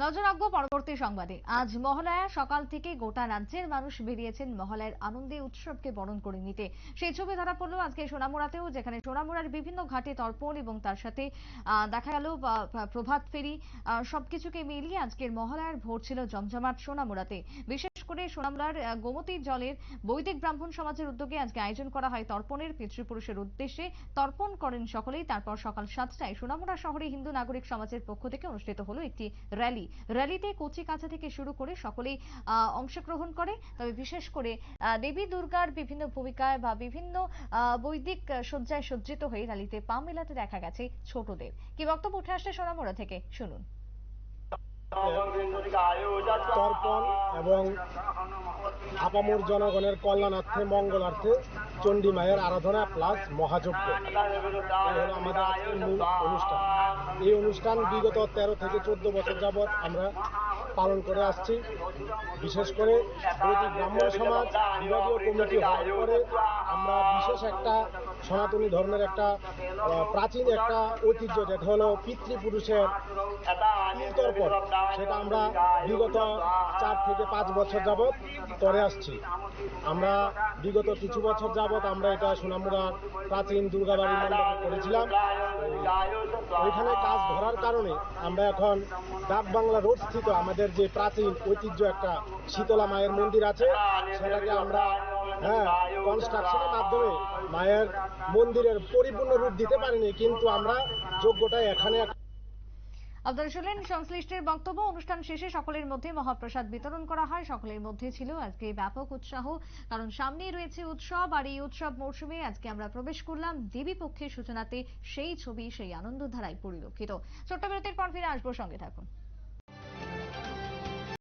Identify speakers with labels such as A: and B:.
A: নজর রাখবো পরবর্তী সংবাদে। আজ মহালয়া, সকাল থেকে গোটা রাজ্যের মানুষ বেরিয়েছেন মহালয়ার আনন্দে উৎসবকে বরণ করে নিতে। সেই ছবি ধরা পড়লো আজকে সোনামুড়াতেও, যেখানে সোনামুড়ার বিভিন্ন ঘাটে তর্পণ এবং তার সাথে দেখা গেল প্রভাত ফেরি, সবকিছুকে মিলিয়ে আজকের মহালয়ার ভোর ছিল জমজমাট সোনামুড়াতে। বিশেষ করে সোনামুড়ার গোমতী জলের বৈদিক ব্রাহ্মণ সমাজের উদ্যোগে আজকে আয়োজন করা হয় তর্পণের। পিতৃপুরুষের উদ্দেশ্যে তর্পণ করেন সকলেই। তারপর সকাল 7টায় সোনামুড়া শহরে হিন্দু নাগরিক সমাজের পক্ষ থেকে অনুষ্ঠিত হলো একটি র্যালিতে কচি কাঁচা থেকে শুরু করে সকলেই অংশগ্রহণ করে। তবে বিশেষ করে দেবী দুর্গার বিভিন্ন ভূমিকায় বা বিভিন্ন বৈদিক সজ্জায় সজ্জিত হয়ে র্যালিতে পা মেলাতে দেখা গেছে ছোটদের। কি বক্তব্য উঠে আসছে সোনামুড়া থেকে, শুনুন।
B: তর্পণ এবং আপামর জনগণের কল্যাণার্থে, মঙ্গলার্থে চণ্ডী মায়ের আরাধনা প্লাস মহাযজ্ঞ হলো আমাদের আজকের মূল অনুষ্ঠান। এই অনুষ্ঠান বিগত 13 থেকে 14 বছর যাবৎ আমরা পালন করে আসছি। বিশেষ করে বৈদিক ব্রাহ্মণ সমাজ বিভাগীয় কমিটি হওয়ার পরে আমরা বিশেষ একটা সনাতনী ধর্মের একটা প্রাচীন একটা ঐতিহ্য, যেটা হলো পিতৃপুরুষের তর্পণ, সেটা আমরা বিগত 4 থেকে 5 বছর যাবৎ করে আসছি। আমরা বিগত কিছু বছর যাবৎ আমরা এটা সোনামুড়ার প্রাচীন দুর্গাবাড়ি মণ্ডপে করেছিলাম। ওইখানে কাজ ধরার কারণে আমরা এখন ডাক বাংলা রোড স্থিত আমাদের যে প্রাচীন ঐতিহ্য একটা শীতলা মায়ের মন্দির আছে, সেটাকে আমরা কনস্ট্রাকশনের মাধ্যমে মায়ের মন্দিরের পরিপূর্ণ রূপ দিতে পারিনি, কিন্তু আমরা যোগ্যটা এখানে।
A: আপনারা শুনলেন সংশ্লিষ্টের বক্তব্য। অনুষ্ঠান শেষে সকলের মধ্যে মহাপ্রসাদ বিতরণ করা হয়। সকলের মধ্যে ছিল আজকে ব্যাপক উৎসাহ, কারণ সামনেই রয়েছে উৎসব। আর এই উৎসব মৌসুমে আজকে আমরা প্রবেশ করলাম দেবী পক্ষের সূচনাতে। সেই ছবি, সেই আনন্দধারায় পরিলক্ষিত। ছোট্ট বিরতির পর ফিরে আসবো, সঙ্গে থাকুন।